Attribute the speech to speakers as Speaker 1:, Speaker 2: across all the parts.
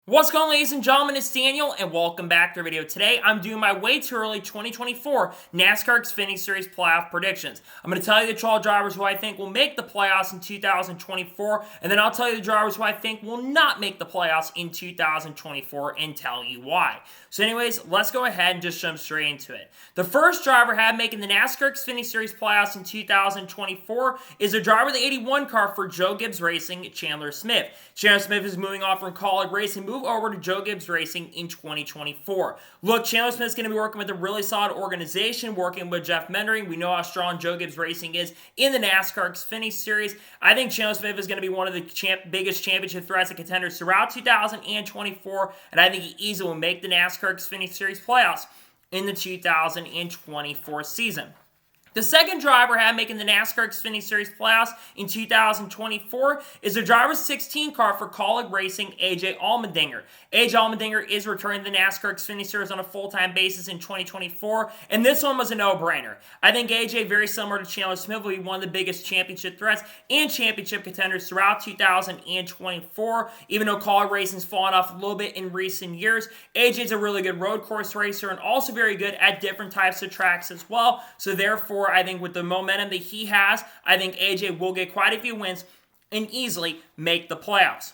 Speaker 1: What's going on, ladies and gentlemen? It's Daniel, and welcome back to our video. Today, I'm doing my way too early 2024 NASCAR Xfinity Series playoff predictions. I'm going to tell you the 12 drivers who I think will make the playoffs in 2024, and then I'll tell you the drivers who I think will not make the playoffs in 2024 and tell you why. So anyways, let's go ahead and just jump straight into it. The first driver I have making the NASCAR Xfinity Series playoffs in 2024 is a driver of the 81 car for Joe Gibbs Racing, Chandler Smith. Chandler Smith is moving on from College Racing, move over to Joe Gibbs Racing in 2024. Look, Chandler Smith's going to be working with a really solid organization, working with Jeff Mendering. We know how strong Joe Gibbs Racing is in the NASCAR Xfinity Series. I think Chandler Smith is going to be one of the biggest championship threats and contenders throughout 2024, and I think he easily will make the NASCAR Xfinity Series playoffs in the 2024 season. The second driver I have making the NASCAR Xfinity Series playoffs in 2024 is the driver's 16 car for College Racing, AJ Allmendinger. AJ Allmendinger is returning to the NASCAR Xfinity Series on a full-time basis in 2024, and this one was a no-brainer. I think AJ, very similar to Chandler Smith, will be one of the biggest championship threats and championship contenders throughout 2024. Even though College Racing's fallen off a little bit in recent years, AJ's a really good road course racer and also very good at different types of tracks as well. So therefore, I think with the momentum that he has, I think AJ will get quite a few wins and easily make the playoffs.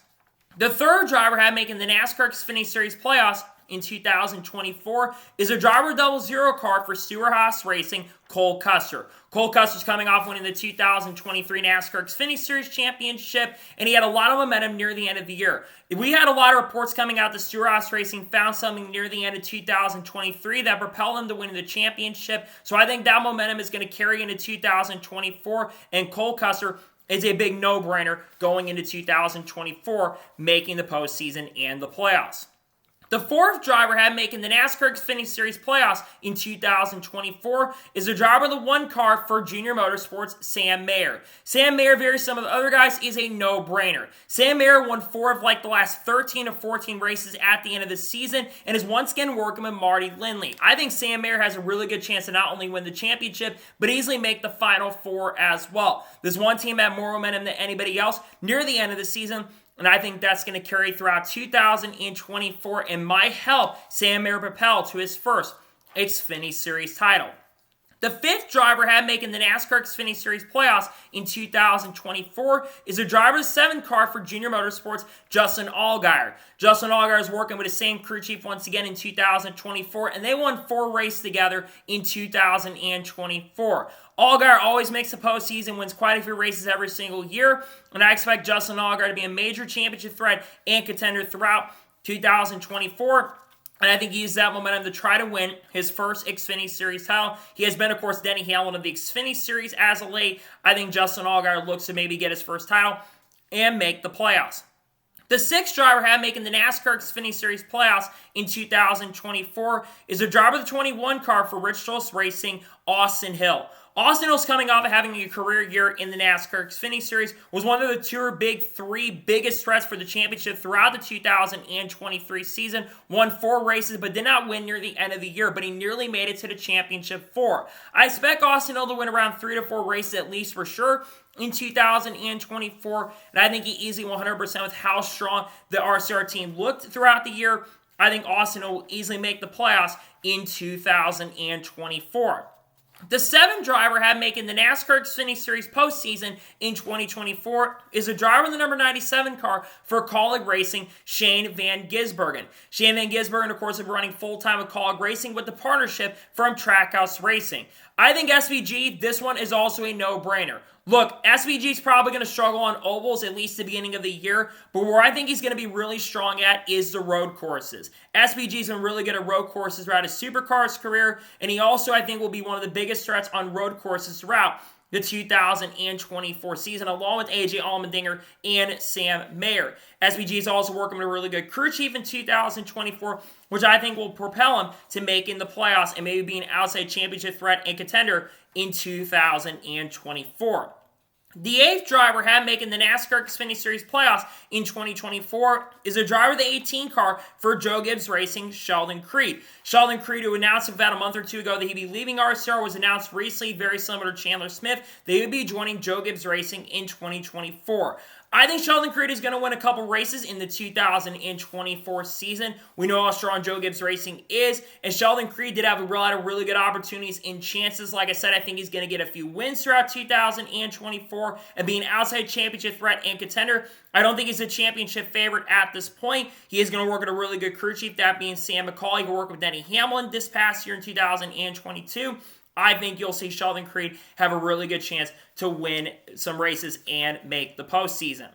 Speaker 1: The third driver I have making the NASCAR Xfinity Series playoffs in 2024 is a driver 00 car for Stewart-Haas Racing, Cole Custer. Cole Custer's coming off winning the 2023 NASCAR Xfinity Series Championship, and he had a lot of momentum near the end of the year. We had a lot of reports coming out that Stewart-Haas Racing found something near the end of 2023 that propelled him to winning the championship, so I think that momentum is going to carry into 2024, and Cole Custer is a big no-brainer going into 2024, making the postseason and the playoffs. The fourth driver I have making the NASCAR Xfinity Series playoffs in 2024 is the driver of the one car for Junior Motorsports, Sam Mayer. Sam Mayer, very similar to other guys, is a no-brainer. Sam Mayer won 4 of the last 13 or 14 races at the end of the season and is once again working with Marty Lindley. I think Sam Mayer has a really good chance to not only win the championship, but easily make the Final Four as well. This one team had more momentum than anybody else near the end of the season, and I think that's going to carry throughout 2024 and might help Sam Mayer propel to his first Xfinity Series title. The fifth driver I have making the NASCAR Xfinity Series playoffs in 2024 is a driver of the 7 car for Junior Motorsports, Justin Allgaier. Justin Allgaier is working with the same crew chief once again in 2024, and they won 4 races together in 2024. Allgaier always makes the postseason, wins quite a few races every single year, and I expect Justin Allgaier to be a major championship threat and contender throughout 2024. And I think he uses that momentum to try to win his first Xfinity Series title. He has been, of course, Denny Hamlin of the Xfinity Series as of late. I think Justin Allgaier looks to maybe get his first title and make the playoffs. The sixth driver I have making the NASCAR Xfinity Series playoffs in 2024 is a driver of the 21 car for Rich Strauss Racing, Austin Hill. Austin Hill's coming off of having a career year in the NASCAR Xfinity Series, was one of the 3 biggest threats for the championship throughout the 2023 season, won 4 races, but did not win near the end of the year, but he nearly made it to the championship 4. I expect Austin Hill to win around 3 to 4 races at least for sure in 2024, and I think he easily 100% with how strong the RCR team looked throughout the year. I think Austin Hill will easily make the playoffs in 2024. The seventh driver I have making the NASCAR Xfinity Series postseason in 2024 is a driver in the number 97 car for College Racing, Shane Van Gisbergen. Shane Van Gisbergen, of course, will be running full-time with College Racing with the partnership from Trackhouse Racing. I think SVG, this one is also a no-brainer. Look, SVG is probably going to struggle on ovals at least the beginning of the year, but where I think he's going to be really strong at is the road courses. SVG's been really good at road courses throughout his Supercars career, and he also, I think, will be one of the biggest threats on road courses throughout the 2024 season, along with AJ Allmendinger and Sam Mayer. SVG is also working with a really good crew chief in 2024, which I think will propel him to making the playoffs and maybe being an outside championship threat and contender in 2024. The eighth driver I have making the NASCAR Xfinity Series playoffs in 2024 is a driver of the 18 car for Joe Gibbs Racing, Sheldon Creed. Sheldon Creed, who announced about a month or 2 ago that he'd be leaving RCR, was announced recently, very similar to Chandler Smith, they would be joining Joe Gibbs Racing in 2024. I think Sheldon Creed is going to win a couple races in the 2024 season. We know how strong Joe Gibbs Racing is, and Sheldon Creed did have a lot of really good opportunities and chances. Like I said, I think he's going to get a few wins throughout 2024 and be an outside championship threat and contender. I don't think he's a championship favorite at this point. He is going to work with a really good crew chief, that being Sam McCall. He can work with Denny Hamlin this past year in 2022. I think you'll see Sheldon Creed have a really good chance to win some races and make the postseason.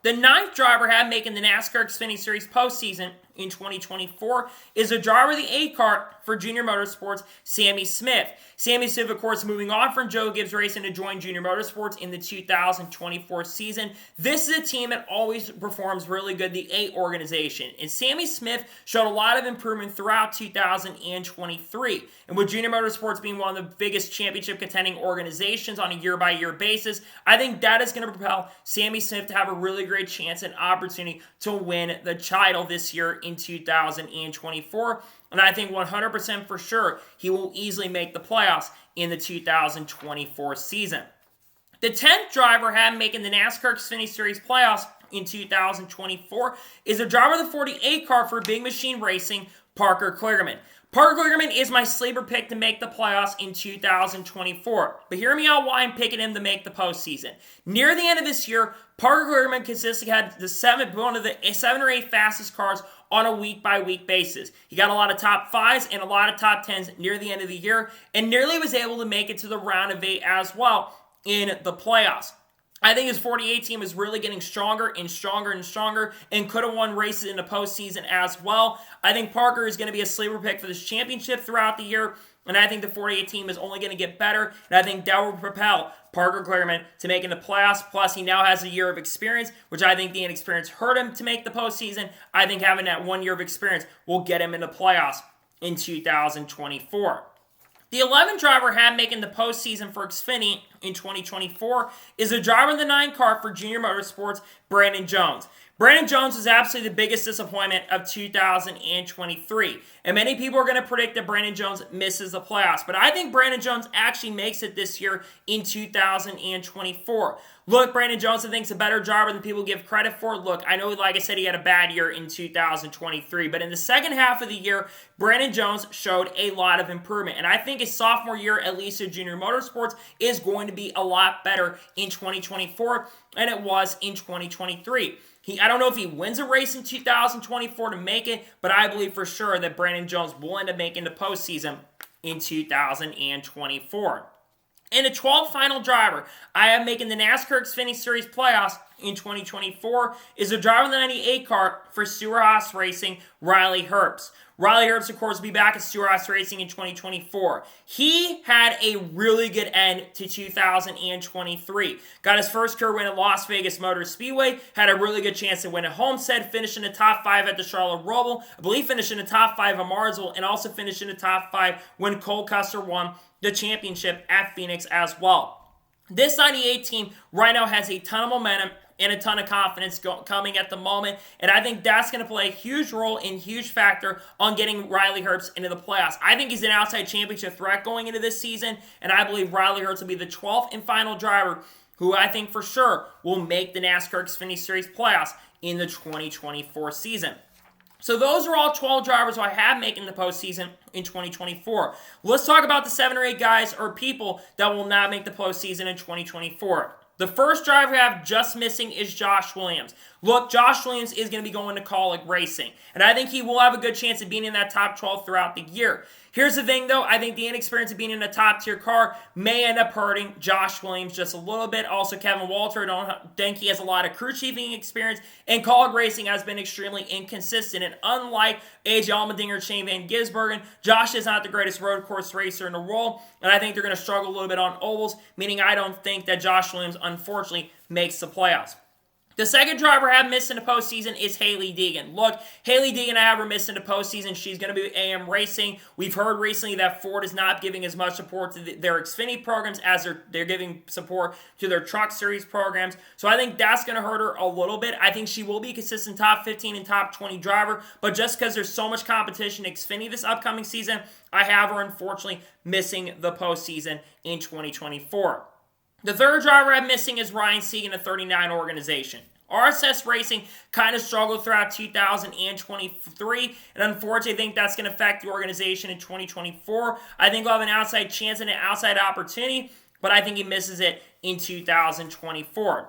Speaker 1: The ninth driver have making the NASCAR Xfinity Series postseason in 2024 is a driver of the A car for Junior Motorsports, Sammy Smith. Sammy Smith, of course, moving on from Joe Gibbs Racing to join Junior Motorsports in the 2024 season. This is a team that always performs really good, the A organization. And Sammy Smith showed a lot of improvement throughout 2023. And with Junior Motorsports being one of the biggest championship contending organizations on a year-by-year basis, I think that is going to propel Sammy Smith to have a really great chance and opportunity to win the title this year in 2024. And I think 100% for sure he will easily make the playoffs in the 2024 season. The 10th driver had making the NASCAR Xfinity Series playoffs in 2024 is a driver of the 48 car for Big Machine Racing, Parker Kligerman. Parker Kligerman is my sleeper pick to make the playoffs in 2024. But hear me out why I'm picking him to make the postseason. Near the end of this year, Parker Kligerman consistently had one of the 7 or 8 fastest cars on a week-by-week basis. He got a lot of top 5s and a lot of top 10s near the end of the year and nearly was able to make it to the round of 8 as well in the playoffs. I think his 48 team is really getting stronger and stronger and stronger and could have won races in the postseason as well. I think Parker is going to be a sleeper pick for this championship throughout the year, and I think the 48 team is only going to get better, and I think that will propel Parker Kligerman to making the playoffs. Plus, he now has a year of experience, which I think the inexperience hurt him to make the postseason. I think having that 1 year of experience will get him into playoffs in 2024. The 11th driver had making the postseason for Xfinity in 2024 is a driver in the 9 car for Junior Motorsports, Brandon Jones. Brandon Jones was absolutely the biggest disappointment of 2023. And many people are going to predict that Brandon Jones misses the playoffs. But I think Brandon Jones actually makes it this year in 2024. Look, Brandon Jones, I think, is a better driver than people give credit for. Look, I know, like I said, he had a bad year in 2023. But in the second half of the year, Brandon Jones showed a lot of improvement. And I think his sophomore year, at least at Junior Motorsports, is going to be a lot better in 2024 than it was in 2023. I don't know if he wins a race in 2024 to make it, but I believe for sure that Brandon Jones will end up making the postseason in 2024. And the 12th final driver I am making the NASCAR Xfinity Series playoffs in 2024 is a driver in the 98 car for Stewart-Haas Racing, Riley Herbst. Riley Herbst, of course, will be back at Stewart-Haas Racing in 2024. He had a really good end to 2023. Got his first career win at Las Vegas Motor Speedway, had a really good chance to win at Homestead, finished in the top 5 at the Charlotte Roval, I believe finished in the top 5 at Martinsville, and also finished in the top 5 when Cole Custer won the championship at Phoenix as well. This 98 team right now has a ton of momentum and a ton of confidence coming at the moment, and I think that's going to play a huge role and huge factor on getting Riley Herbst into the playoffs. I think he's an outside championship threat going into this season, and I believe Riley Herbst will be the 12th and final driver who I think for sure will make the NASCAR Xfinity Series playoffs in the 2024 season. So those are all 12 drivers who I have making the postseason in 2024. Let's talk about the 7 or 8 guys or people that will not make the postseason in 2024. The first driver I have just missing is Josh Williams. Look, Josh Williams is going to be going to Kaulig Racing, and I think he will have a good chance of being in that top 12 throughout the year. Here's the thing, though. I think the inexperience of being in a top-tier car may end up hurting Josh Williams just a little bit. Also, Kevin Walter, I don't think he has a lot of crew chiefing experience, and Kaulig Racing has been extremely inconsistent. And unlike AJ Allmendinger and Shane Van Gisbergen, Josh is not the greatest road course racer in the world, and I think they're going to struggle a little bit on ovals, meaning I don't think that Josh Williams, unfortunately, makes the playoffs. The second driver I have missed in the postseason is Hailie Deegan. Look, Hailie Deegan, I have her missed in the postseason. She's going to be AM Racing. We've heard recently that Ford is not giving as much support to their Xfinity programs as they're giving support to their Truck Series programs. So I think that's going to hurt her a little bit. I think she will be a consistent top 15 and top 20 driver, but just because there's so much competition in Xfinity this upcoming season, I have her unfortunately missing the postseason in 2024. The third driver I'm missing is Ryan Segan, a 39 organization. RSS Racing kind of struggled throughout 2023, and unfortunately, I think that's going to affect the organization in 2024. I think we'll have an outside chance and an outside opportunity, but I think he misses it in 2024.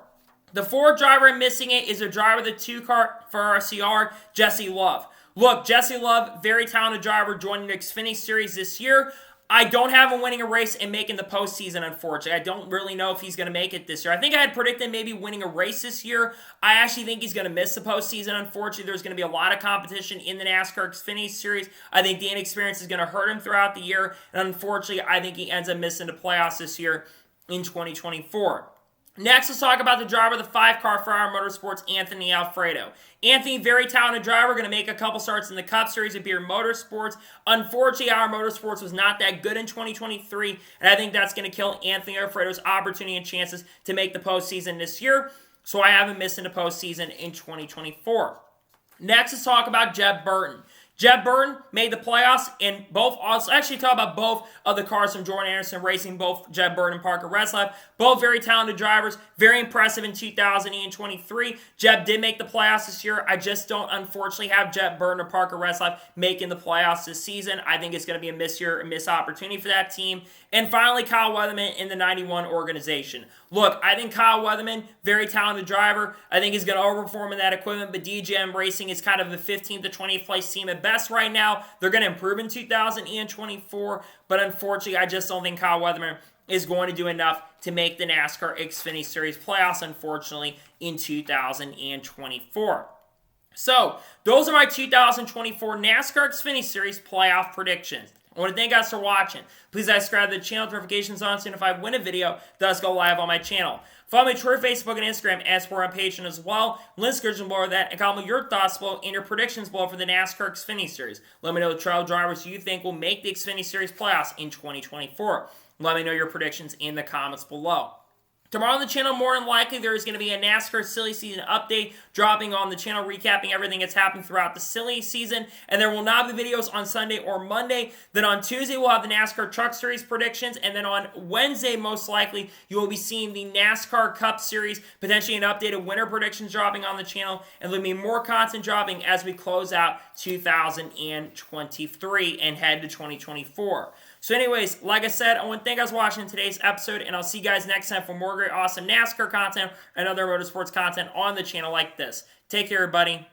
Speaker 1: The fourth driver I'm missing it is a driver of the 2-car for RCR, Jesse Love. Look, Jesse Love, very talented driver, joining the Xfinity Series this year. I don't have him winning a race and making the postseason, unfortunately. I don't really know if he's going to make it this year. I think I had predicted maybe winning a race this year. I actually think he's going to miss the postseason, unfortunately. There's going to be a lot of competition in the NASCAR Xfinity Series. I think the inexperience is going to hurt him throughout the year, and unfortunately, I think he ends up missing the playoffs this year in 2024. Next, let's talk about the driver of the 5-car for our Motorsports, Anthony Alfredo. Anthony, very talented driver, going to make a couple starts in the Cup Series of Beer Motorsports. Unfortunately, our Motorsports was not that good in 2023, and I think that's going to kill Anthony Alfredo's opportunity and chances to make the postseason this year, so I have him missing the postseason in 2024. Next, let's talk about Jeb Burton. Jeb Burton made the playoffs in both. I'll actually talk about both of the cars from Jordan Anderson Racing, both Jeb Burton and Parker Reslab. Both very talented drivers, very impressive in 2023. Jeb did make the playoffs this year. I just don't, unfortunately, have Jeb Burton or Parker Reslab making the playoffs this season. I think it's going to be a miss opportunity for that team. And finally, Kyle Weatherman in the 91 organization. Look, I think Kyle Weatherman, very talented driver. I think he's going to overperform in that equipment, but DJM Racing is kind of the 15th to 20th place team at best right now. They're going to improve in 2024, but unfortunately, I just don't think Kyle Weatherman is going to do enough to make the NASCAR Xfinity Series playoffs, unfortunately, in 2024. So, those are my 2024 NASCAR Xfinity Series playoff predictions. I want to thank you guys for watching. Please subscribe to the channel, notifications on soon if I win a video does go live on my channel. Follow me on Twitter, Facebook, and Instagram as for on Patreon as well. Links description below that, and comment your thoughts below and your predictions below for the NASCAR Xfinity Series. Let me know the trial drivers you think will make the Xfinity Series playoffs in 2024. Let me know your predictions in the comments below. Tomorrow on the channel, more than likely, there is going to be a NASCAR Silly Season update dropping on the channel, recapping everything that's happened throughout the Silly Season. And there will not be videos on Sunday or Monday. Then on Tuesday, we'll have the NASCAR Truck Series predictions. And then on Wednesday, most likely, you will be seeing the NASCAR Cup Series, potentially an updated winter predictions dropping on the channel. And there'll be more content dropping as we close out 2023 and head to 2024. So anyways, like I said, I want to thank you guys for watching today's episode, and I'll see you guys next time for more great, awesome NASCAR content and other motorsports content on the channel like this. Take care, everybody.